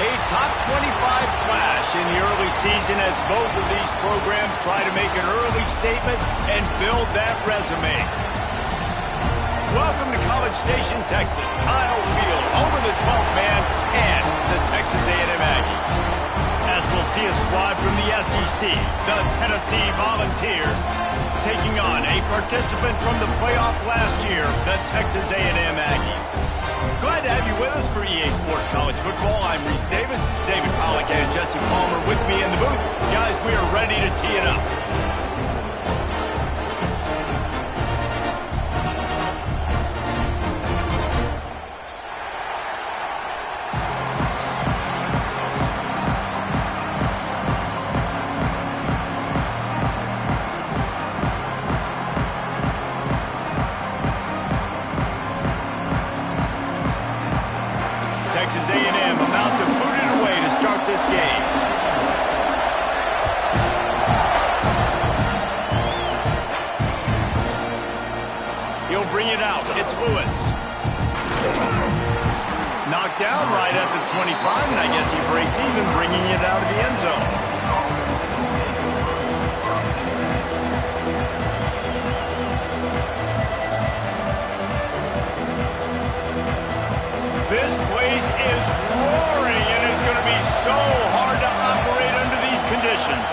A top 25 clash in the early season as both of these programs try to make an early statement and build that resume. Welcome to College Station, Texas. Kyle Field, home of the 12th man and the Texas A&M Aggies. As we'll see a squad from the SEC, the Tennessee Volunteers, taking on a participant from the playoff last year, the Texas A&M Aggies. Glad to have you with us for EA Sports College Football. I'm Reese Davis, David Pollack and Jesse Palmer with me in the booth. Guys, we are ready to tee it up. Texas A&M about to put it away to start this game. He'll bring it out. It's Lewis. Knocked down right at the 25, and I guess he breaks even, bringing it out of the end zone. This place is roaring, and it's going to be so hard to operate under these conditions.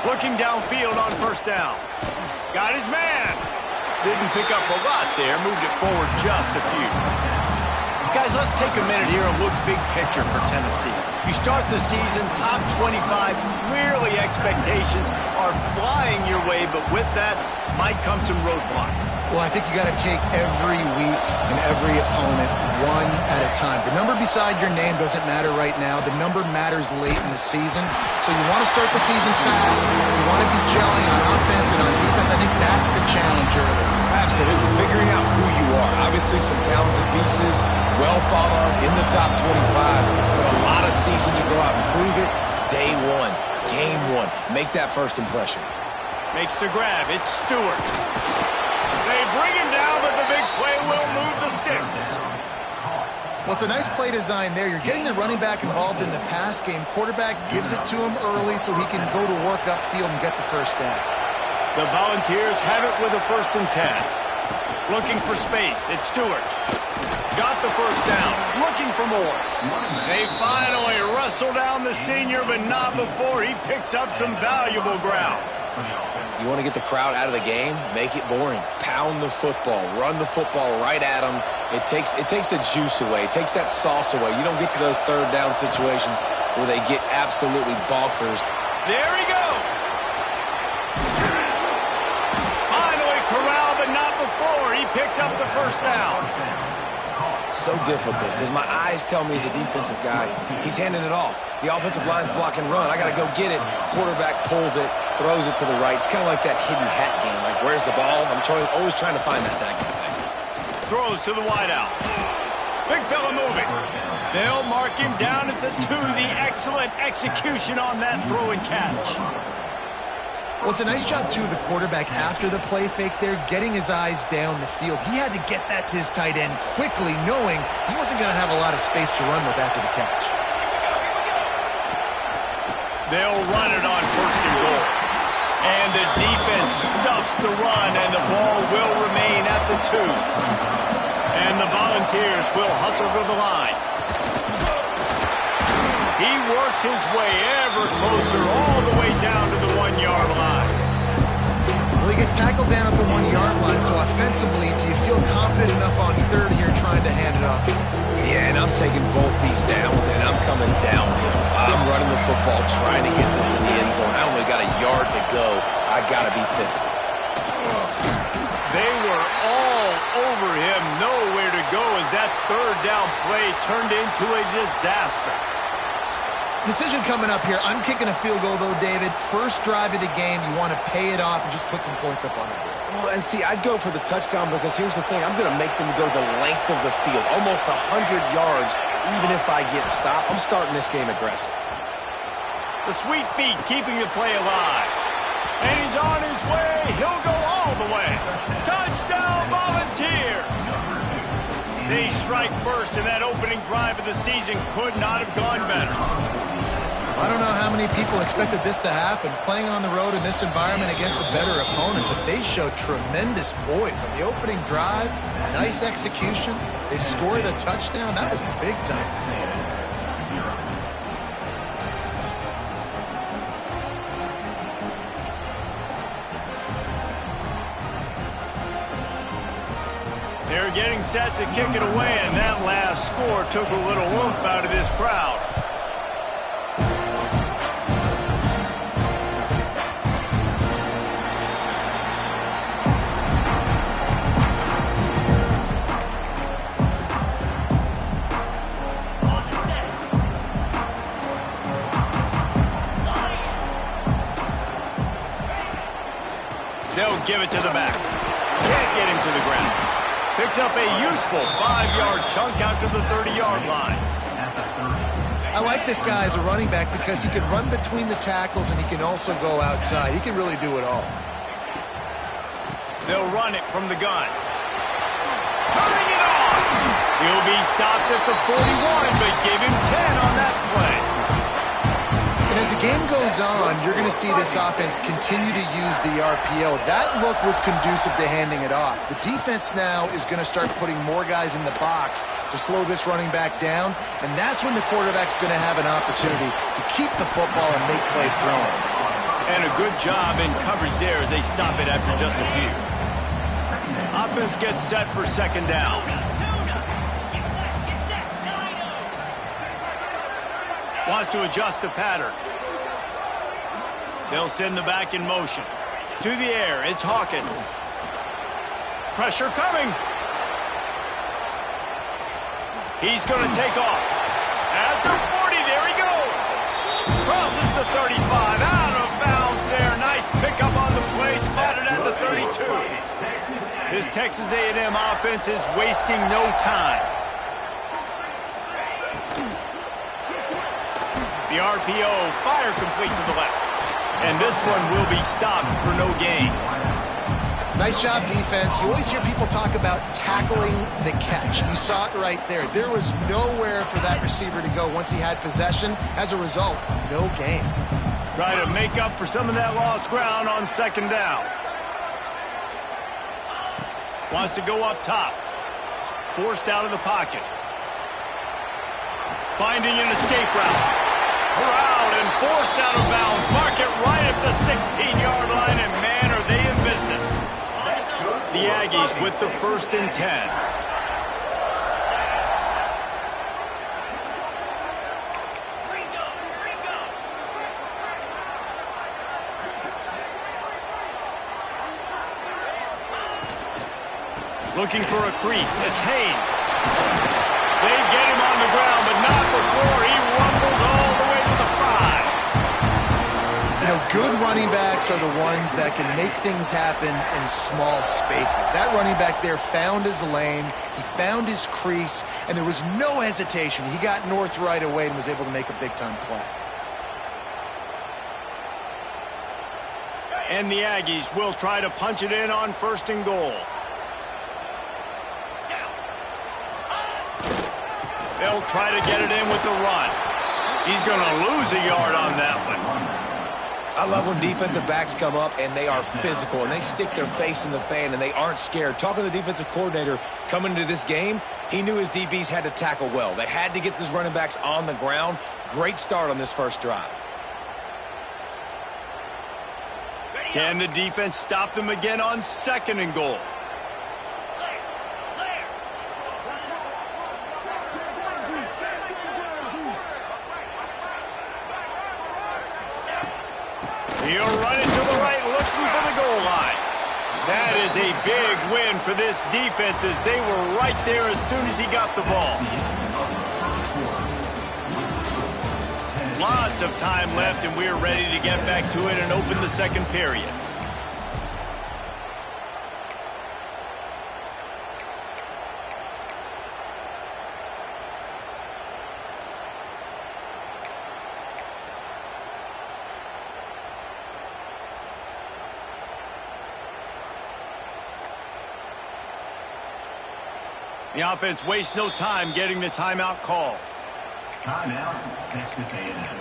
Looking downfield on first down. Got his man. Didn't pick up a lot there. Moved it forward just a few. Guys, let's take a minute here and look big picture for Tennessee. You start the season top 25. Clearly expectations are flying your way, but with that might come some roadblocks. Well, I think you got to take every week and every opponent one at a time. The number beside your name doesn't matter right now. The number matters late in the season. So you want to start the season fast. You want to be gelling on offense and on defense. I think that's the challenge early. Absolutely. Figuring out who you are. Obviously some talented pieces, well thought of in the top 25, but a lot of season to go out and prove it. Day one, game one. Make that first impression. Makes the grab. It's Stewart. They bring him down, but the big play will move the sticks. Well, it's a nice play design there. You're getting the running back involved in the pass game. Quarterback gives it to him early so he can go to work upfield and get the first down. The Volunteers have it with a 1st and 10. Looking for space. It's Stewart. Got the first down. Looking for more. They finally wrestle down the senior, but not before he picks up some valuable ground. You want to get the crowd out of the game? Make it boring. Pound the football. Run the football right at them. It takes the juice away. It takes that sauce away. You don't get to those 3rd down situations where they get absolutely bonkers. There he goes. Finally corralled, but not before he picks up the first down. So difficult because my eyes tell me as a defensive guy, he's handing it off. The offensive line's block and run. I got to go get it. Quarterback pulls it, throws it to the right. It's kind of like that hidden hat game. Like, where's the ball? I'm always trying to find that daggone thing. Throws to the wideout. Big fella moving. They'll mark him down at the 2. The excellent execution on that throw and catch. Well, it's a nice job, too, of the quarterback after the play fake there, getting his eyes down the field. He had to get that to his tight end quickly, knowing he wasn't going to have a lot of space to run with after the catch. They'll run it on 1st and goal. And the defense stuffs the run, and the ball will remain at the 2. And the Volunteers will hustle to the line. He works his way ever closer all the way down to the 1-yard line. Well, he gets tackled down at the 1-yard line, so offensively, do you feel confident enough on 3rd here trying to hand it off? Yeah, and I'm taking both these downs, and I'm coming downhill. I'm running the football, trying to get this in the end zone. I only got a yard to go. I got to be physical. They were all over him. Nowhere to go as that 3rd down play turned into a disaster. Decision coming up here. I'm kicking a field goal, though, David. First drive of the game, you want to pay it off and just put some points up on the board. Well, and see, I'd go for the touchdown because here's the thing. I'm going to make them go the length of the field, almost 100 yards, even if I get stopped. I'm starting this game aggressive. The sweet feet keeping the play alive. And he's on his way. He'll go all the way. Touchdown, Volunteers. They strike first, and that opening drive of the season could not have gone better. I don't know how many people expected this to happen, playing on the road in this environment against a better opponent, but they showed tremendous poise on the opening drive. Nice execution. They scored a touchdown. That was big time. They're getting set to kick it away, and that last score took a little oomph out of this crowd. They'll give it to the back. Can't get him to the ground. Picks up a useful 5-yard chunk out to the 30-yard line. I like this guy as a running back because he can run between the tackles and he can also go outside. He can really do it all. They'll run it from the gun. Turning it on! He'll be stopped at the 41, but give him 10 on that play. And as the game goes on, you're going to see this offense continue to use the RPO. That look was conducive to handing it off. The defense now is going to start putting more guys in the box to slow this running back down, and that's when the quarterback's going to have an opportunity to keep the football and make plays throwing. And a good job in coverage there as they stop it after just a few. Offense gets set for second down. Wants to adjust the pattern. They'll send the back in motion. To the air, it's Hawkins. Pressure coming. He's going to take off. At the 40, there he goes. Crosses the 35, out of bounds there. Nice pickup on the play, spotted at the 32. This Texas A&M offense is wasting no time. The RPO, fire complete to the left. And this one will be stopped for no gain. Nice job, defense. You always hear people talk about tackling the catch. You saw it right there. There was nowhere for that receiver to go once he had possession. As a result, no gain. Try to make up for some of that lost ground on second down. Wants to go up top. Forced out of the pocket. Finding an escape route. Corralled and forced out of bounds. Mark it right at the 16-yard line, and man, are they in business. The Aggies with the 1st and 10. Looking for a crease. It's Haynes. They get him on the ground, but not before he rumbles all the way to the 5. You know, good running backs are the ones that can make things happen in small spaces. That running back there found his lane, he found his crease, and there was no hesitation. He got north right away and was able to make a big-time play. And the Aggies will try to punch it in on 1st and goal. They'll try to get it in with the run. He's going to lose a yard on that one. I love when defensive backs come up and they are physical and they stick their face in the fan and they aren't scared. Talking to the defensive coordinator coming into this game, he knew his DBs had to tackle well. They had to get these running backs on the ground. Great start on this first drive. Can the defense stop them again on 2nd and goal? He'll run it to the right, looking for the goal line. That is a big win for this defense as they were right there as soon as he got the ball. Lots of time left, and we're ready to get back to it and open the 2nd period. The offense wastes no time getting the timeout call. Timeout, Texas A&M.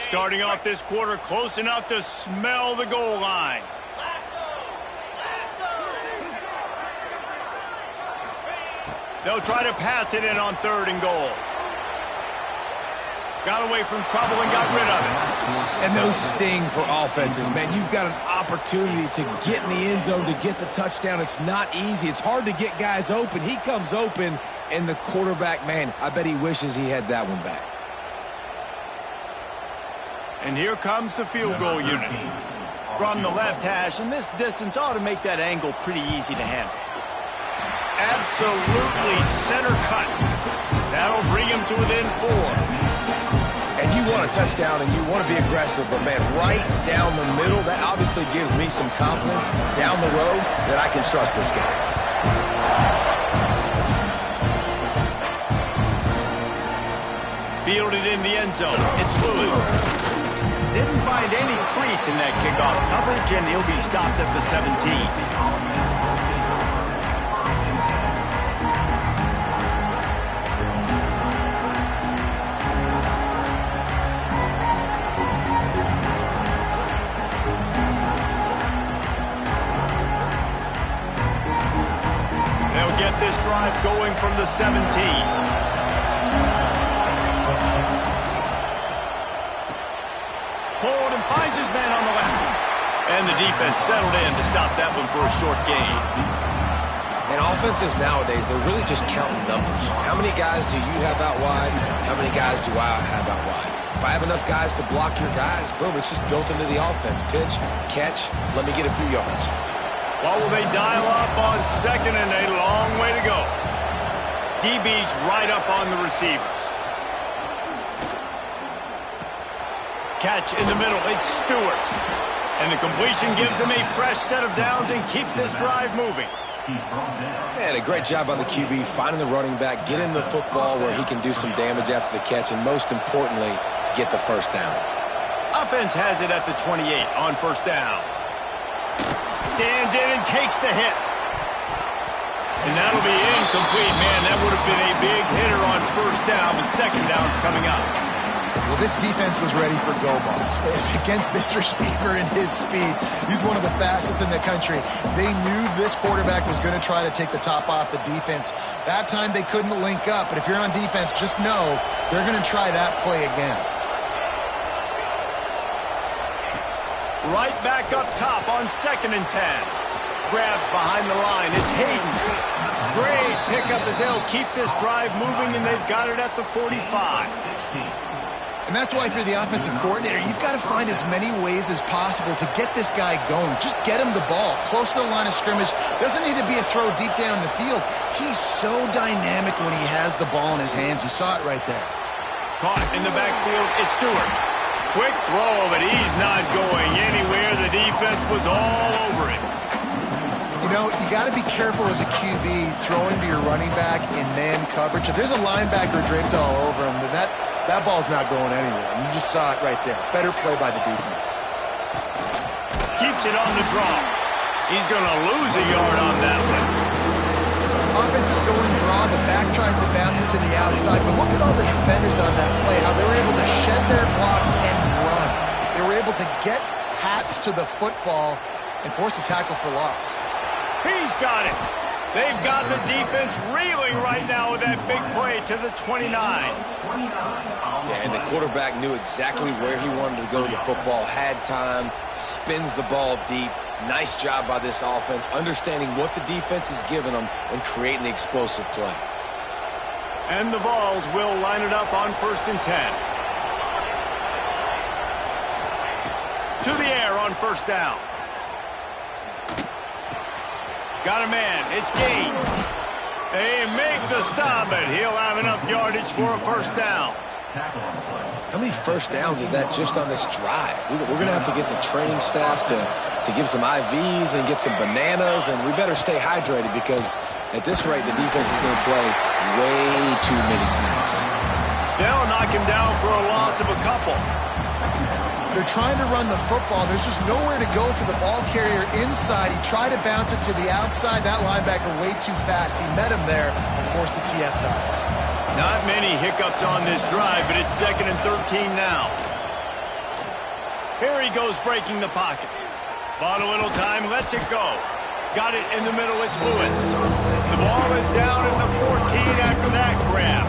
Starting off this quarter close enough to smell the goal line. They'll try to pass it in on 3rd and goal. Got away from trouble and got rid of it. And those sting for offenses, man. You've got an opportunity to get in the end zone to get the touchdown. It's not easy. It's hard to get guys open. He comes open, and the quarterback, man, I bet he wishes he had that one back. And here comes the field goal unit. From the left hash, and this distance ought to make that angle pretty easy to handle. Absolutely center cut. That'll bring him to within 4. And you want a touchdown and you want to be aggressive, but man, right down the middle, that obviously gives me some confidence down the road that I can trust this guy. Fielded in the end zone. It's Lewis. Didn't find any crease in that kickoff coverage, and he'll be stopped at the 17. This drive going from the 17. Pulled and finds his man on the left. And the defense settled in to stop that one for a short gain. And offenses nowadays, they're really just counting numbers. How many guys do you have out wide? How many guys do I have out wide? If I have enough guys to block your guys, boom, it's just built into the offense. Pitch, catch, let me get a few yards. What will they dial up on 2nd and a long way to go? DB's right up on the receivers. Catch in the middle. It's Stewart. And the completion gives him a fresh set of downs and keeps this drive moving. And a great job by the QB finding the running back, getting the football where he can do some damage after the catch, and most importantly, get the first down. Offense has it at the 28 on 1st down. Stands in and takes the hit. And that'll be incomplete. Man, that would have been a big hitter on 1st down, but 2nd down's coming up. Well, this defense was ready for go balls. Against this receiver and his speed, he's one of the fastest in the country. They knew this quarterback was going to try to take the top off the defense. That time they couldn't link up, but if you're on defense, just know they're going to try that play again. Right back up top on 2nd and 10. Grabbed behind the line. It's Hayden. Great pickup as they'll keep this drive moving, and they've got it at the 45. And that's why if you're the offensive coordinator, you've got to find as many ways as possible to get this guy going. Just get him the ball close to the line of scrimmage. Doesn't need to be a throw deep down the field. He's so dynamic when he has the ball in his hands. You saw it right there. Caught in the backfield. It's Stewart. Quick throw, but he's not going anywhere. The defense was all over it. You know, you got to be careful as a QB throwing to your running back in man coverage. If there's a linebacker draped all over him, then that ball's not going anywhere. And you just saw it right there. Better play by the defense. Keeps it on the draw. He's going to lose a yard on that one. Offense is going draw. The back tries to bounce it to the outside. But look at all the defenders on that play, how they were able to shed their blocks and run. They were able to get hats to the football and force a tackle for loss. He's got it. They've got the defense reeling right now with that big play to the 29. Yeah, and the quarterback knew exactly where he wanted to go with the football, had time, spins the ball deep. Nice job by this offense, understanding what the defense is giving them and creating the explosive play. And the Vols will line it up on 1st and 10. To the air on 1st down. Got a man. It's Gaines. They make the stop, but he'll have enough yardage for a 1st down. How many first downs is that just on this drive? We're going to have to get the training staff to give some IVs and get some bananas, and we better stay hydrated because at this rate, the defense is going to play way too many snaps. They'll knock him down for a loss of a couple. They're trying to run the football. There's just nowhere to go for the ball carrier inside. He tried to bounce it to the outside. That linebacker way too fast. He met him there and forced the TFL. Not many hiccups on this drive, but it's 2nd and 13 now. Here he goes breaking the pocket. Bought a little time, lets it go. Got it in the middle, it's Lewis. The ball is down at the 14 after that grab.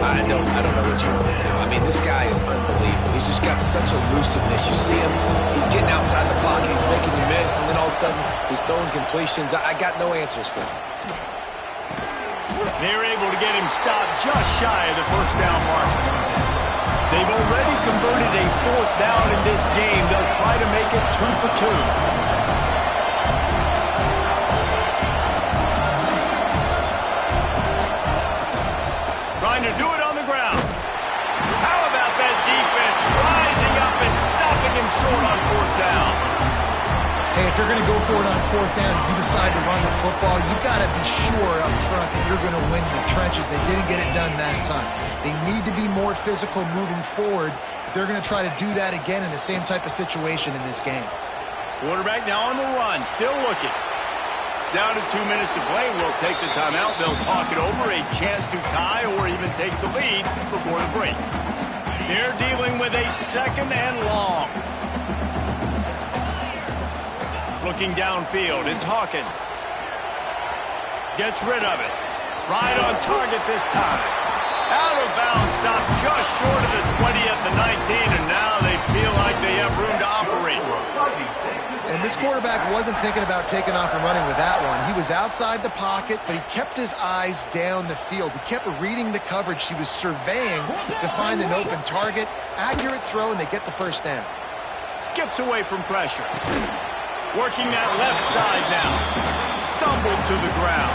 I don't know what you want to do. I mean, this guy is unbelievable. He's just got such elusiveness. You see him, he's getting outside the pocket, he's making you miss, and then all of a sudden, he's throwing completions. I got no answers for him. They're able to get him stopped just shy of the first down mark. They've already converted a 4th down in this game. They'll try to make it 2 for 2. Trying to do it on the ground. How about that defense rising up and stopping him short on 4th down? Hey, if you're going to go for it on 4th down, if you decide to run the football, you've got to be sure up front that you're going to win the trenches. They didn't get it done that time. They need to be more physical moving forward. They're going to try to do that again in the same type of situation in this game. Quarterback now on the run, still looking. Down to 2 minutes to play. We'll take the timeout. They'll talk it over. A chance to tie or even take the lead before the break. They're dealing with a 2nd and long. Looking downfield, it's Hawkins. Gets rid of it. Right on target this time. Out of bounds, stopped just short of the 20 at the 19, and now they feel like they have room to operate. And this quarterback wasn't thinking about taking off and running with that one. He was outside the pocket, but he kept his eyes down the field. He kept reading the coverage. He was surveying to find an open target. Accurate throw, and they get the first down. Skips away from pressure. Working that left side now. Stumbled to the ground.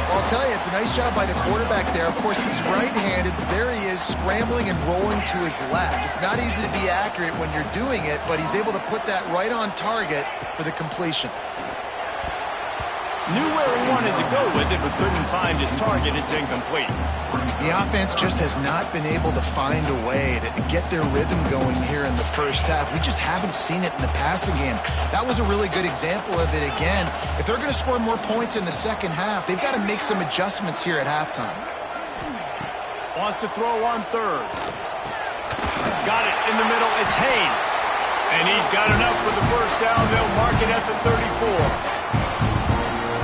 Well, I'll tell you, it's a nice job by the quarterback there. Of course, he's right-handed, but there he is scrambling and rolling to his left. It's not easy to be accurate when you're doing it, but he's able to put that right on target for the completion. Knew where he wanted to go with it, but couldn't find his target. It's incomplete. The offense just has not been able to find a way to get their rhythm going here in the first half. We just haven't seen it in the passing game. That was a really good example of it again. If they're going to score more points in the second half, they've got to make some adjustments here at halftime. Wants to throw on 3rd. Got it in the middle. It's Haynes. And he's got enough for the first down. They'll mark it at the 34.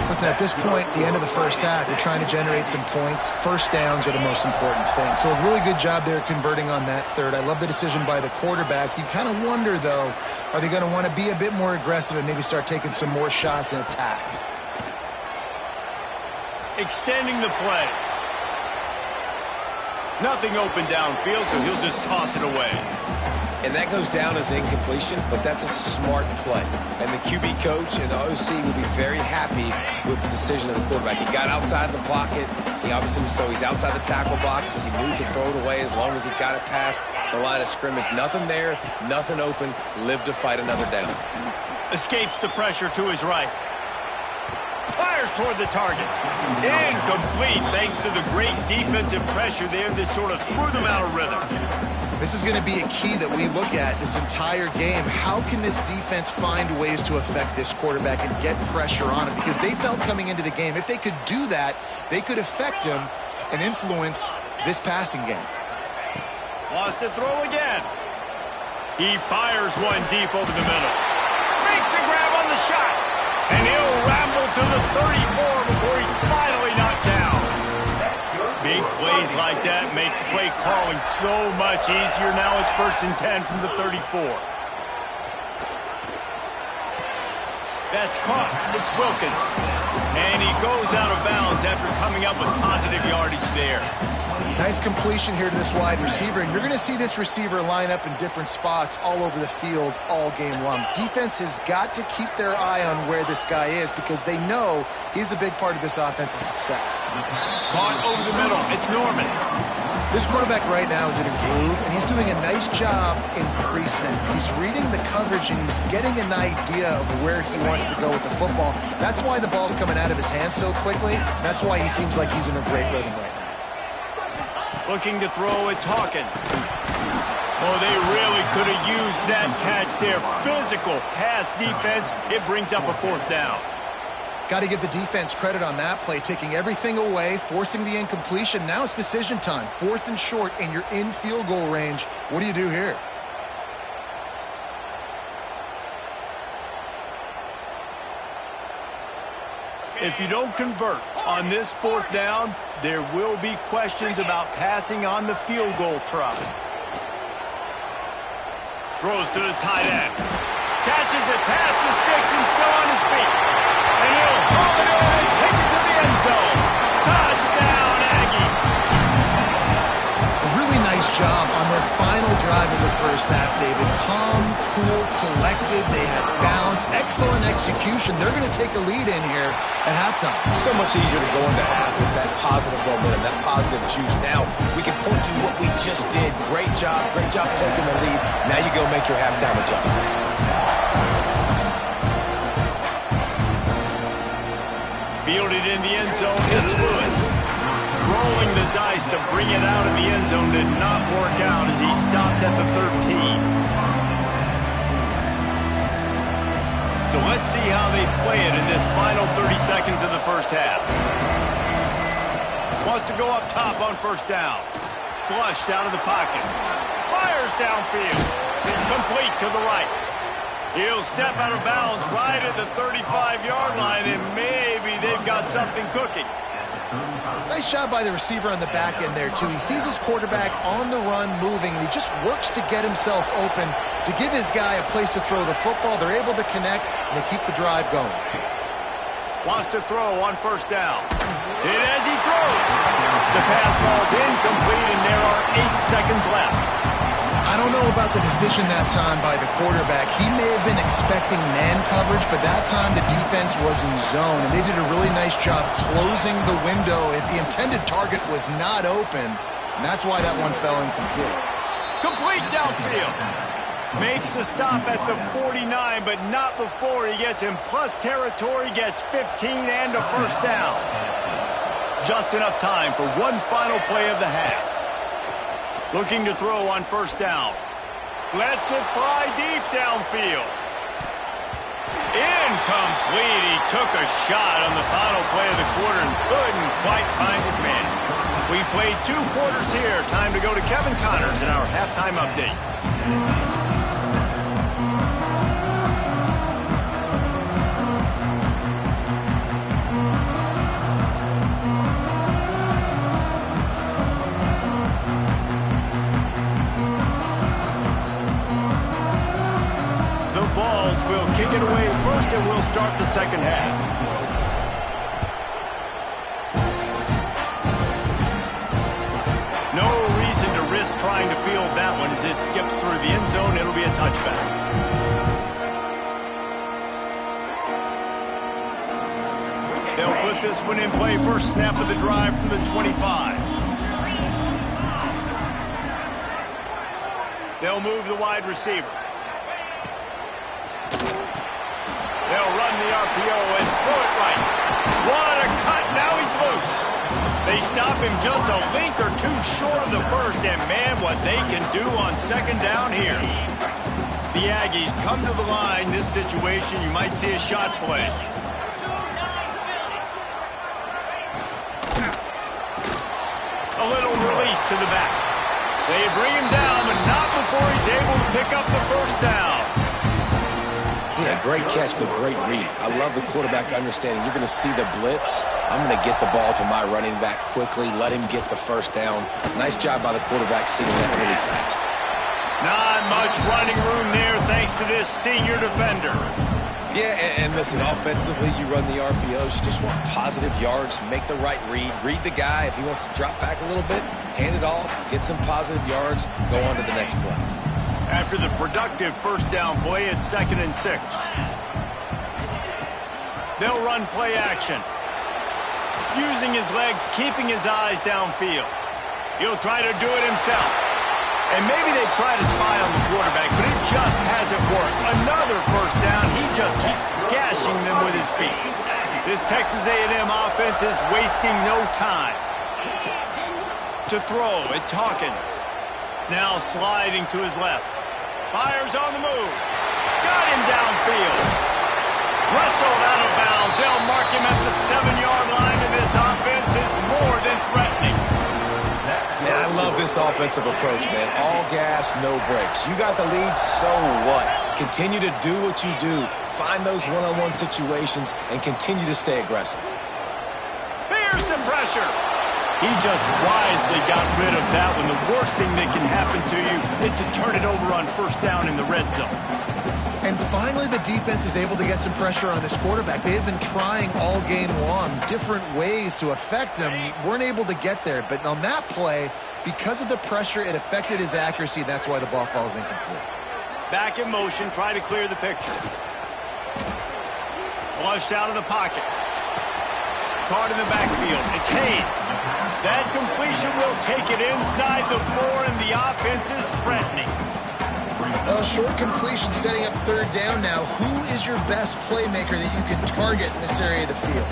Listen, at this point, the end of the first half, you're trying to generate some points. First downs are the most important thing. So a really good job there converting on that 3rd. I love the decision by the quarterback. You kind of wonder, though, are they going to want to be a bit more aggressive and maybe start taking some more shots and attack? Extending the play. Nothing open downfield, so he'll just toss it away. And that goes down as an incompletion, but that's a smart play. And the QB coach and the OC will be very happy with the decision of the quarterback. He got outside the pocket. He obviously so he's outside the tackle box as he knew he could throw it away as long as he got it past the line of scrimmage. Nothing there, nothing open. Live to fight another down. Escapes the pressure to his right. Fires toward the target. Incomplete thanks to the great defensive pressure there that sort of threw them out of rhythm. This is going to be a key that we look at this entire game. How can this defense find ways to affect this quarterback and get pressure on him? Because they felt coming into the game, if they could do that, they could affect him and influence this passing game. Wants to throw again. He fires one deep over the middle. Makes a grab on the shot. And he'll ramble to the 34 before he's finally knocked down. Big plays like that makes play calling so much easier. Now it's 1st and 10 from the 34. That's caught. It's Wilkins. And he goes out of bounds after coming up with positive yardage there. Nice completion here to this wide receiver, and you're going to see this receiver line up in different spots all over the field all game long. Defense has got to keep their eye on where this guy is because they know he's a big part of this offense's success. Caught over the middle. It's Norman. This quarterback right now is in a groove, and he's doing a nice job in pre-snap. He's reading the coverage, and he's getting an idea of where he wants to go with the football. That's why the ball's coming out of his hands so quickly. That's why he seems like he's in a great rhythm right now. Looking to throw, it's Hawkins. Oh, they really could have used that catch there. Physical pass defense. It brings up a 4th down. Got to give the defense credit on that play, taking everything away, forcing the incompletion. Now it's decision time. 4th and short, and you're in field goal range. What do you do here? If you don't convert on this 4th down, there will be questions about passing on the field goal try. Throws to the tight end. Catches it past the sticks and still on his feet. And he'll haul it in and take it to the end zone. Touchdown, Aggie. A really nice job on their final drive of the first half, David. Calm, cool, collected. They had balance. Excellent execution. They're going to take a lead in here at halftime. It's so much easier to go into half with that positive momentum, that positive juice. Now we can point to what we just did. Great job taking the lead. Now you go make your halftime adjustments. Fielded in the end zone, it's Lewis. Rolling the dice to bring it out of the end zone did not work out as he stopped at the 13. So let's see how they play it in this final 30 seconds of the first half. Wants to go up top on 1st down. Flushed out of the pocket. Fires downfield. It's complete to the right. He'll step out of bounds right at the 35-yard line, and maybe they've got something cooking. Nice job by the receiver on the back end there, too. He sees his quarterback on the run moving, and he just works to get himself open to give his guy a place to throw the football. They're able to connect, and they keep the drive going. Wants to throw on 1st down. Hit as he throws. The pass falls incomplete, and there are 8 seconds left. I don't know about the decision that time by the quarterback. He may have been expecting man coverage, but that time the defense was in zone, and they did a really nice job closing the window. The intended target was not open, and that's why that one fell incomplete. Complete downfield. Makes the stop at the 49, but not before he gets in plus territory, gets 15 and a 1st down. Just enough time for one final play of the half. Looking to throw on 1st down. Lets it fly deep downfield. Incomplete. He took a shot on the final play of the quarter and couldn't quite find his man. We played 2 quarters here. Time to go to Kevin Connors in our halftime update. Will kick it away first, and we'll start the second half. No reason to risk trying to field that one as it skips through the end zone. It'll be a touchback. They'll put this one in play. First snap of the drive from the 25. They'll move the wide receiver. They'll run the RPO and throw it right. What a cut. Now he's loose. They stop him just a link or 2 short of the first, and man, what they can do on 2nd down here. The Aggies come to the line. This situation, you might see a shot play. A little release to the back. They bring him down, but not before he's able to pick up the 1st down. Yeah, great catch, but great read. I love the quarterback understanding. You're going to see the blitz. I'm going to get the ball to my running back quickly, let him get the 1st down. Nice job by the quarterback seeing that really fast. Not much running room there thanks to this senior defender. Yeah, and listen, offensively, you run the RPOs. You just want positive yards, make the right read the guy. If he wants to drop back a little bit, hand it off, get some positive yards, go on to the next play. After the productive 1st down play, it's 2nd and 6. They'll run play action. Using his legs, keeping his eyes downfield. He'll try to do it himself. And maybe they've tried to spy on the quarterback, but it just hasn't worked. Another 1st down. He just keeps gashing them with his feet. This Texas A&M offense is wasting no time. To throw, it's Hawkins. Now sliding to his left. Fires on the move. Got him downfield. Wrestled out of bounds. They'll mark him at the 7-yard line, and this offense is more than threatening. Man, I love this offensive approach, man. All gas, no brakes. You got the lead, so what? Continue to do what you do. Find those one-on-one situations and continue to stay aggressive. Here's some pressure. He just wisely got rid of that when the worst thing that can happen to you is to turn it over on first down in the red zone. And finally, the defense is able to get some pressure on this quarterback. They have been trying all game long different ways to affect him. Weren't able to get there. But on that play, because of the pressure, it affected his accuracy. That's why the ball falls incomplete. Back in motion, try to clear the picture. Flushed out of the pocket. Caught in the backfield. It's Hayes. That completion will take it inside the 4, and the offense is threatening. Well, short completion setting up third down now. Who is your best playmaker that you can target in this area of the field?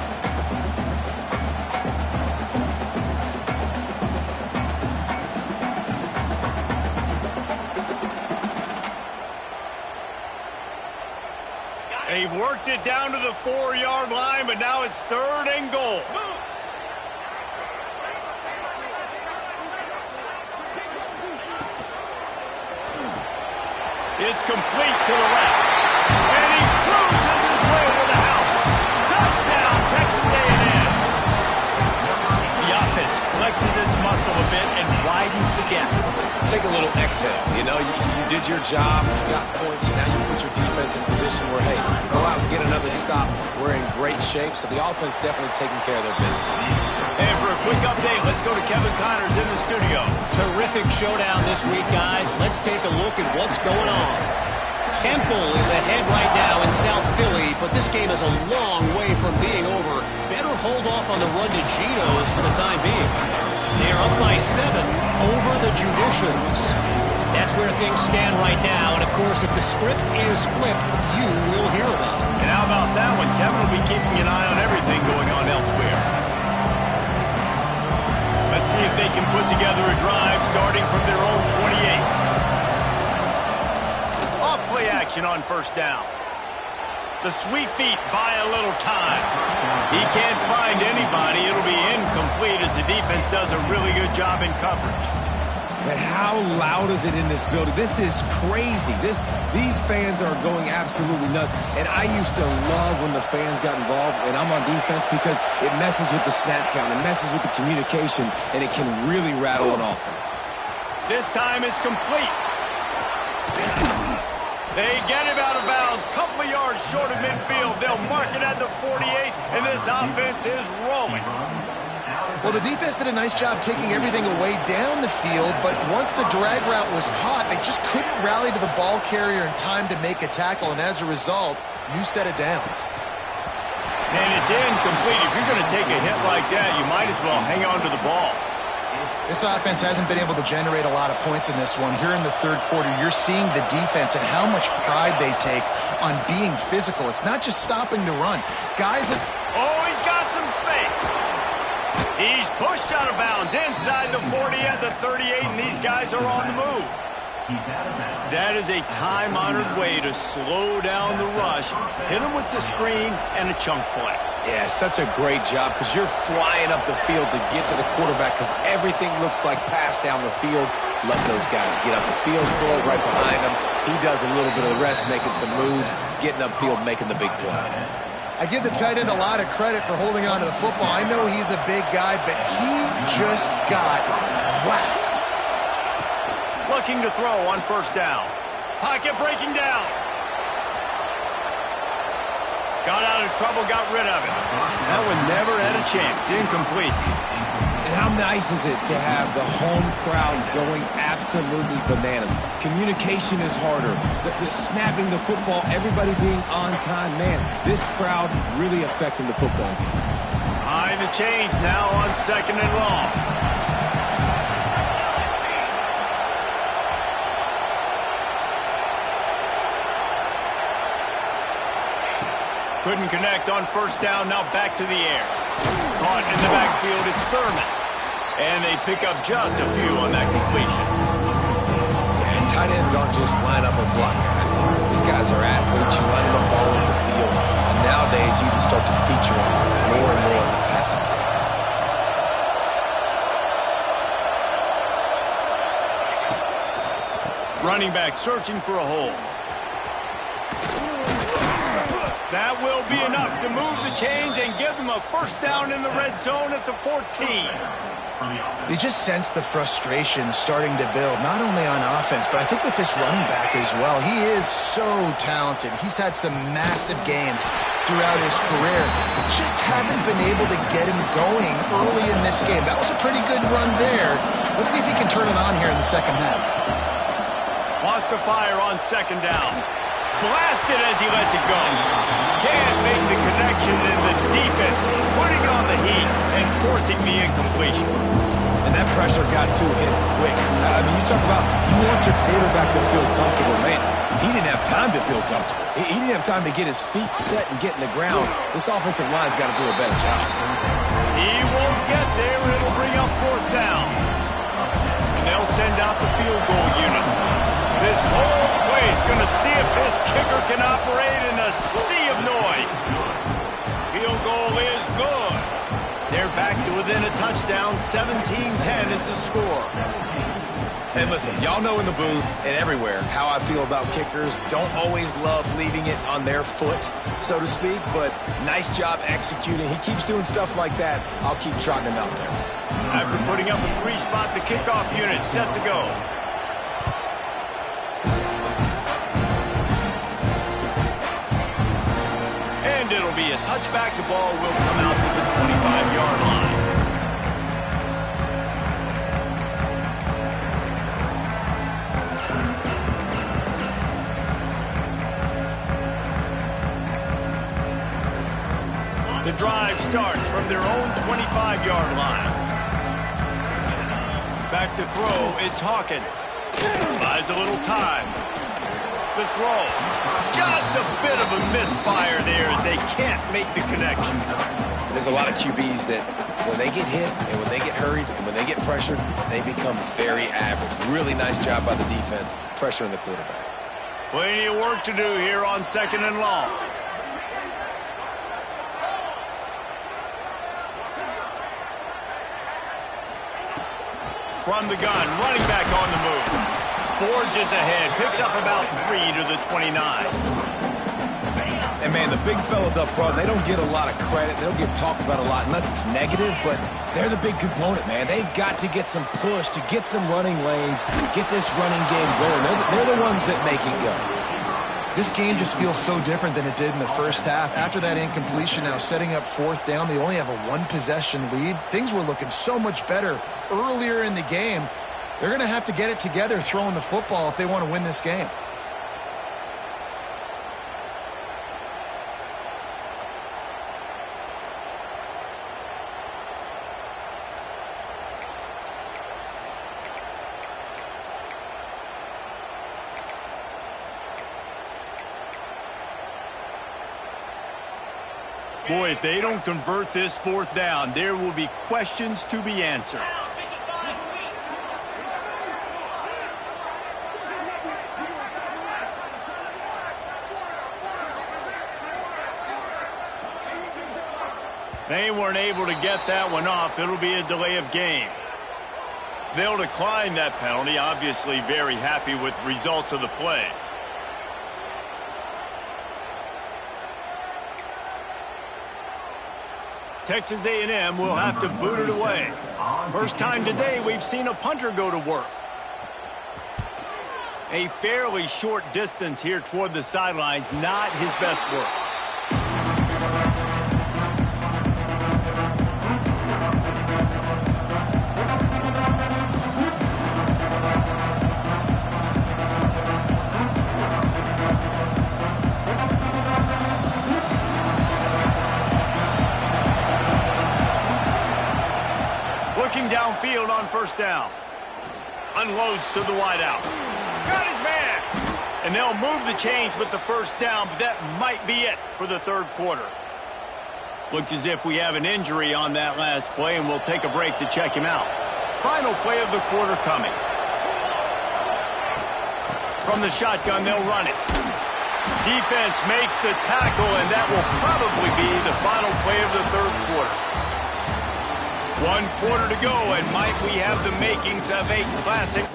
They've worked it down to the 4-yard line, but now it's 3rd and goal. It's complete to the left. And he cruises his way to the house. Touchdown, Texas A&M. The offense flexes its muscle a bit and widens the gap. Take a little exhale. You know, you did your job, you got points, and now you put your defense in position where, hey, go out and get another stop. We're in great shape, so the offense definitely taking care of their business. And for a quick update, let's go to Kevin Connors in the studio. Terrific showdown this week, guys. Let's take a look at what's going on. Temple is ahead right now in South Philly, but this game is a long way from being over. Better hold off on the run to Geno's for the time being. They're up by 7 over the Judicials. That's where things stand right now, and of course, if the script is flipped, you will hear about it. And how about that one? Kevin will be keeping an eye on everything going on elsewhere. Let's see if they can put together a drive starting from their own 28. Off play action on first down. The sweet feet buy a little time. He can't find anybody. It'll be incomplete as the defense does a really good job in coverage. Man, how loud is it in this building? This is crazy. These fans are going absolutely nuts. And I used to love when the fans got involved, and I'm on defense because it messes with the snap count. It messes with the communication, and it can really rattle an offense. This time it's complete. They get him out of bounds, couple of yards short of midfield. They'll mark it at the 48, and this offense is rolling. Well, the defense did a nice job taking everything away down the field, but once the drag route was caught, they just couldn't rally to the ball carrier in time to make a tackle, and as a result, new set of downs. And it's incomplete. If you're going to take a hit like that, you might as well hang on to the ball. This offense hasn't been able to generate a lot of points in this one. Here in the third quarter, you're seeing the defense and how much pride they take on being physical. It's not just stopping to run. Guys that... Oh, he's got some space. He's pushed out of bounds inside the 40 at the 38, and these guys are on the move. That is a time-honored way to slow down the rush, hit him with the screen, and a chunk play. Yeah, such a great job because you're flying up the field to get to the quarterback because everything looks like pass down the field. Let those guys get up the field, throw it right behind him. He does a little bit of the rest, making some moves, getting upfield, making the big play. I give the tight end a lot of credit for holding on to the football. I know he's a big guy, but he just got whacked. Looking to throw on first down. Pocket breaking down. Got out of trouble, got rid of it. That one never had a chance. Incomplete. And how nice is it to have the home crowd going absolutely bananas? Communication is harder. The snapping the football, everybody being on time. Man, this crowd really affecting the football game. Behind the chains now on 2nd and long. Couldn't connect on first down, now back to the air. Caught in the backfield, it's Thurman. And they pick up just a few on that completion. ends aren't just line up and block guys. These guys are athletes. You line them up all over the field. And nowadays, you can start to feature them more and more in the passing game. Running back searching for a hole. That will be enough to move the chains and give them a first down in the red zone at the 14. You just sense the frustration starting to build, not only on offense, but I think with this running back as well. He is so talented. He's had some massive games throughout his career. Just haven't been able to get him going early in this game. That was a pretty good run there. Let's see if he can turn it on here in the second half. Wants to fire on second down. Blasted as he lets it go. Can't make the connection, and the defense putting on the heat and forcing the incompletion. And that pressure got to him quick. I mean, you talk about you want your quarterback to feel comfortable. Man, he didn't have time to feel comfortable. He didn't have time to get his feet set and get in the ground. This offensive line's got to do a better job. He won't get there. It'll bring up fourth down. And they'll send out the field goal unit. This whole place going to see if this kicker can operate in a sea of noise. Field goal is good. They're back to within a touchdown. 17-10 is the score. And listen, y'all know in the booth and everywhere how I feel about kickers. Don't always love leaving it on their foot, so to speak, but nice job executing. He keeps doing stuff like that. I'll keep trotting him out there. After putting up a three-spot, the kickoff unit set to go. And it'll be a touchback. The ball will come out to the 25-yard line. The drive starts from their own 25-yard line. Back to throw, it's Hawkins. Buys a little time. The throw. Just a bit of a misfire there as they can't make the connection. There's a lot of QBs that when they get hit and when they get hurried and when they get pressured, they become very average. Really nice job by the defense, pressuring the quarterback. Plenty of work to do here on second and long. From the gun, running back on the move. Forges ahead, picks up about 3 to the 29. And, man, the big fellas up front, they don't get a lot of credit. They don't get talked about a lot unless it's negative, but they're the big component, man. They've got to get some push, to get some running lanes, get this running game going. They're the ones that make it go. This game just feels so different than it did in the first half. After that incompletion, now setting up fourth down, they only have a one-possession lead. Things were looking so much better earlier in the game. They're going to have to get it together throwing the football if they want to win this game. Boy, if they don't convert this fourth down, there will be questions to be answered. They weren't able to get that one off. It'll be a delay of game. They'll decline that penalty, obviously very happy with the results of the play. Texas A&M will have to boot it away. First time today we've seen a punter go to work. A fairly short distance here toward the sidelines, not his best work. Downfield on first down. Unloads to the wideout. Got his man. And they'll move the chains with the first down, but that might be it for the third quarter. Looks as if we have an injury on that last play, and we'll take a break to check him out. Final play of the quarter coming. From the shotgun, they'll run it. Defense makes the tackle, and that will probably be the final play of the third quarter. 1 quarter to go, and might we have the makings of a classic.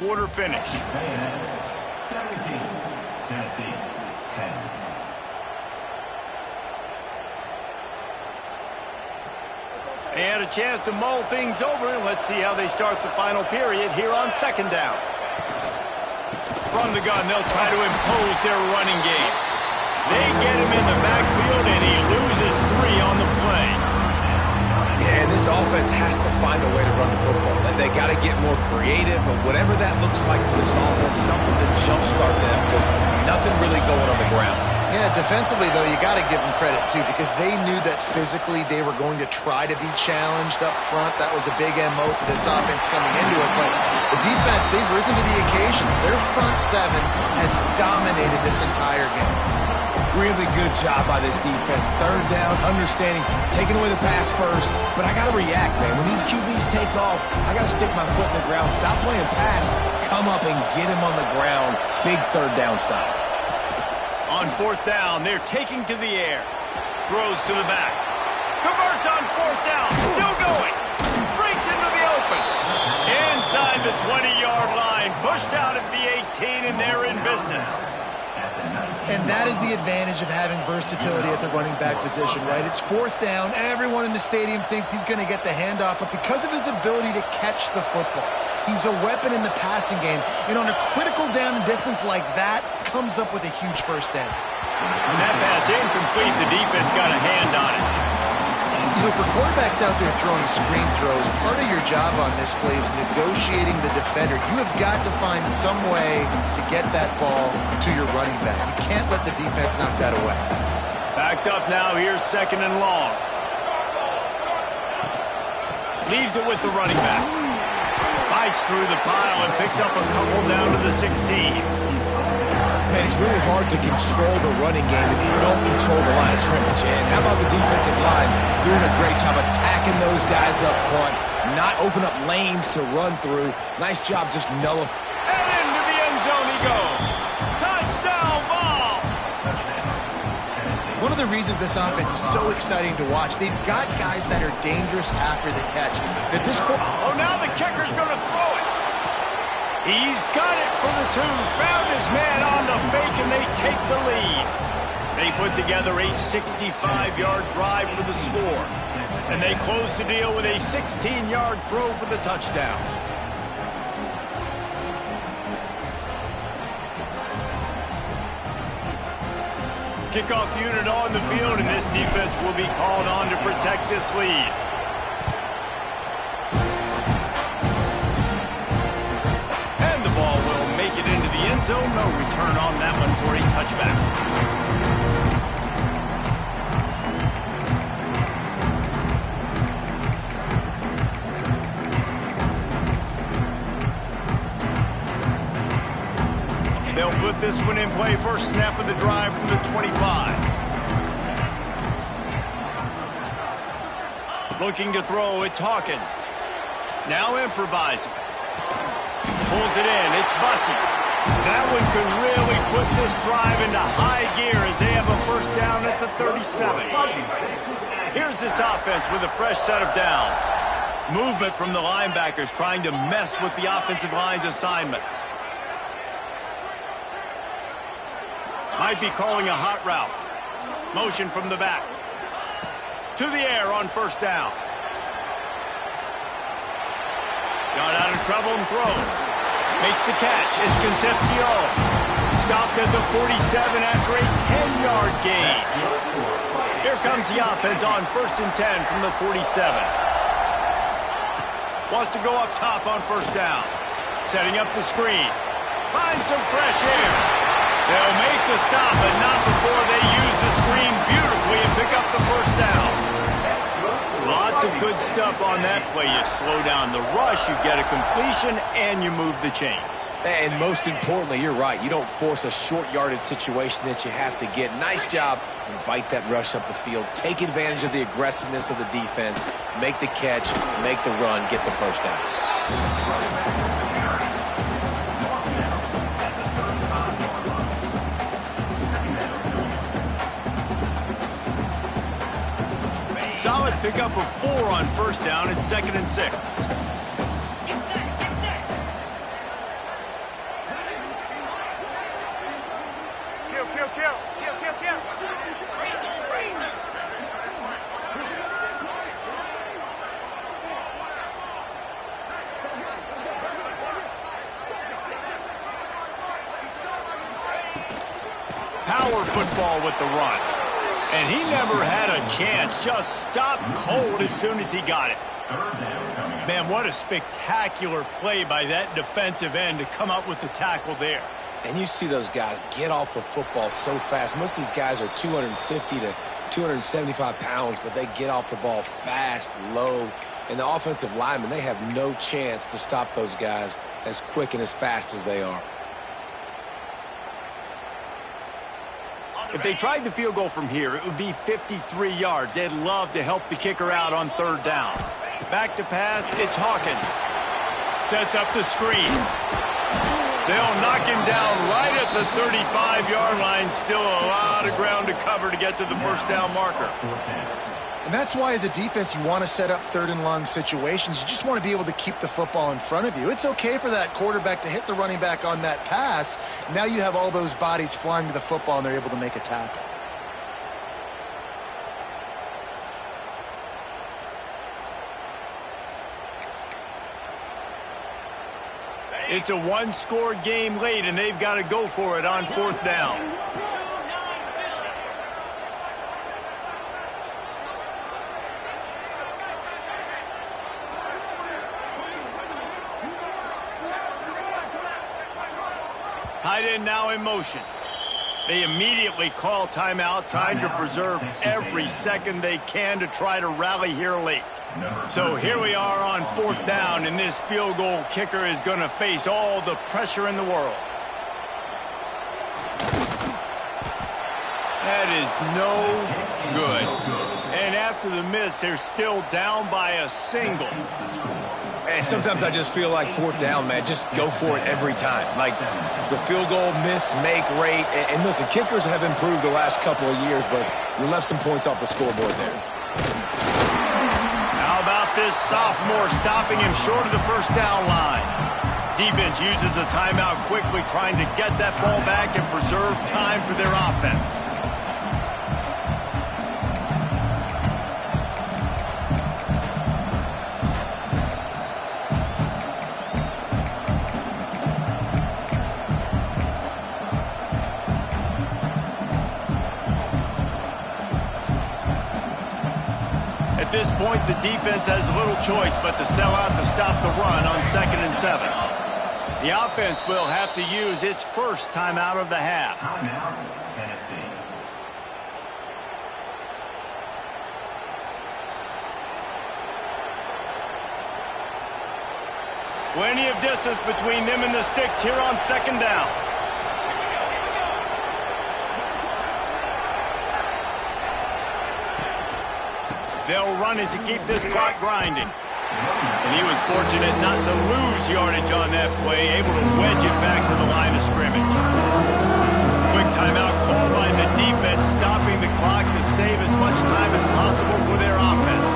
Quarter finish. A&M 17, Tennessee 10. They had a chance to mull things over, and let's see how they start the final period here on second down. From the gun, they'll try to impose their running game. They get him in the backfield, and he loses 3 on the play. Yeah, and this offense has to find a way to run the football. They got to get more creative, but whatever that looks like for this offense, something to jumpstart them, because nothing really going on the ground. Yeah, defensively, though, you got to give them credit, too, because they knew that physically they were going to try to be challenged up front. That was a big MO for this offense coming into it. But the defense, they've risen to the occasion. Their front 7 has dominated this entire game. Really good job by this defense. Third down, understanding, taking away the pass first. But I got to react, man. When these QBs take off, I got to stick my foot in the ground. Stop playing pass. Come up and get him on the ground. Big third down stop. On fourth down, they're taking to the air. Throws to the back. Converts on fourth down. Still going. Breaks into the open. Inside the 20-yard line. Pushed out at the 18, and they're in business. And that is the advantage of having versatility at the running back position, right? It's fourth down. Everyone in the stadium thinks he's going to get the handoff, but because of his ability to catch the football, he's a weapon in the passing game. And on a critical down and distance like that, comes up with a huge first down. When that pass incomplete, the defense got a hand on it. You know, for quarterbacks out there throwing screen throws, part of your job on this play is negotiating the defender. You have got to find some way to get that ball to your running back. You can't let the defense knock that away. Backed up now, here's second and long. Leaves it with the running back. Fights through the pile and picks up a couple down to the 16. Man, it's really hard to control the running game if you don't control the line of scrimmage. And how about the defensive line doing a great job attacking those guys up front, not open up lanes to run through. Nice job just nullifying. And into the end zone he goes. Touchdown ball! One of the reasons this offense is so exciting to watch, they've got guys that are dangerous after the catch. If this Oh, now the kicker's going to throw it. He's got it for the 2. Found his man on the fake, and they take the lead. They put together a 65-yard drive for the score. And they close the deal with a 16-yard throw for the touchdown. Kickoff unit on the field, and this defense will be called on to protect this lead. And the ball will make it into the end zone. No return on that one for a touchback. They'll put this one in play. First snap of the drive from the 25. Looking to throw, it's Hawkins. Now improvising. Pulls it in, it's Bussey. That one could really put this drive into high gear as they have a first down at the 37. Here's this offense with a fresh set of downs. Movement from the linebackers trying to mess with the offensive line's assignments. Might be calling a hot route. Motion from the back. To the air on first down. Got out of trouble and throws. Makes the catch. It's Concepcion. Stopped at the 47 after a 10-yard gain. Here comes the offense on first and 10 from the 47. Wants to go up top on first down. Setting up the screen. Finds some fresh air. They'll make the stop, but not before they use the enough on that play. You slow down the rush, you get a completion, and you move the chains. And most importantly, you're right. You don't force a short yardage situation that you have to get. Nice job. Invite that rush up the field. Take advantage of the aggressiveness of the defense. Make the catch, make the run, get the first down. Solid pickup of 4 on first down and 2nd and 6. Power football with the run. And he never had a chance. Just stopped cold as soon as he got it. Man, what a spectacular play by that defensive end to come up with the tackle there. And you see those guys get off the football so fast. Most of these guys are 250 to 275 pounds, but they get off the ball fast, low. And the offensive linemen, they have no chance to stop those guys as quick and as fast as they are. If they tried the field goal from here, it would be 53 yards. They'd love to help the kicker out on 3rd down. Back to pass, it's Hawkins. Sets up the screen. They'll knock him down right at the 35-yard line. Still a lot of ground to cover to get to the first down marker. And that's why, as a defense, you want to set up 3rd and long situations. You just want to be able to keep the football in front of you. It's okay for that quarterback to hit the running back on that pass. Now you have all those bodies flying to the football, and they're able to make a tackle. It's a one-score game late, and they've got to go for it on 4th down. Tight end now in motion. They immediately call timeout, trying to preserve every second they can to try to rally here late. So here we are on 4th down, and this field goal kicker is going to face all the pressure in the world. That is no good. And after the miss, they're still down by a single. And sometimes I just feel like 4th down, man, just go for it every time. Like the field goal miss, make rate. And listen, kickers have improved the last couple of years, but you left some points off the scoreboard there. How about this sophomore stopping him short of the first down line? Defense uses a timeout quickly, trying to get that ball back and preserve time for their offense. At this point, the defense has little choice but to sell out to stop the run on 2nd and 7. The offense will have to use its first timeout of the half. Timeout, Tennessee. Plenty of distance between them and the sticks here on 2nd down. They'll run it to keep this clock grinding. And he was fortunate not to lose yardage on that play, able to wedge it back to the line of scrimmage. Quick timeout called by the defense, stopping the clock to save as much time as possible for their offense.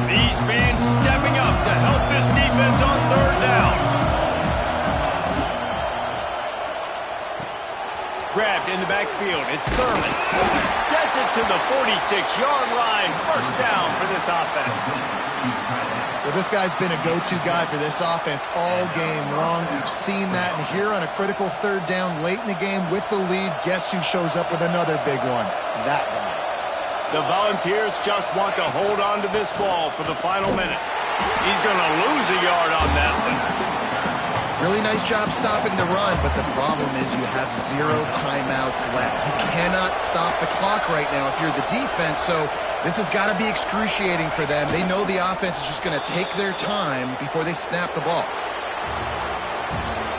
These fans stepping up to help this defense on 3rd down. Grabbed in the backfield. It's Thurman. Gets it to the 46-yard line. First down for this offense. Well, this guy's been a go-to guy for this offense all game long. We've seen that, and here on a critical 3rd down late in the game with the lead, guess who shows up with another big one? That guy. The Volunteers just want to hold on to this ball for the final minute. He's going to lose a yard on that one. Really nice job stopping the run, but the problem is you have 0 timeouts left. You cannot stop the clock right now if you're the defense, so this has got to be excruciating for them. They know the offense is just going to take their time before they snap the ball.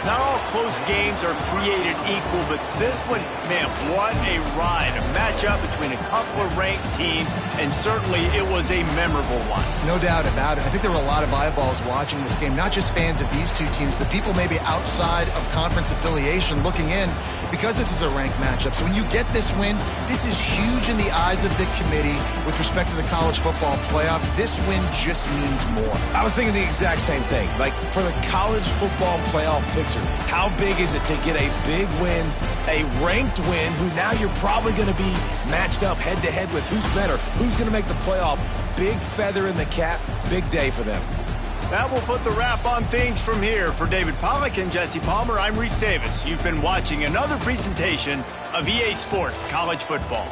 Not all close games are created equal, but this one, man, what a ride. A matchup between a couple of ranked teams, and certainly it was a memorable one. No doubt about it. I think there were a lot of eyeballs watching this game, not just fans of these two teams, but people maybe outside of conference affiliation looking in because this is a ranked matchup. So when you get this win, this is huge in the eyes of the committee with respect to the college football playoff. This win just means more. I was thinking the exact same thing. Like, for the college football playoff picture, how big is it to get a big win, a ranked win, who now you're probably going to be matched up head-to-head with who's better, who's going to make the playoff. Big feather in the cap, big day for them. That will put the wrap on things from here. For David Pollack and Jesse Palmer, I'm Reese Davis. You've been watching another presentation of EA Sports College Football.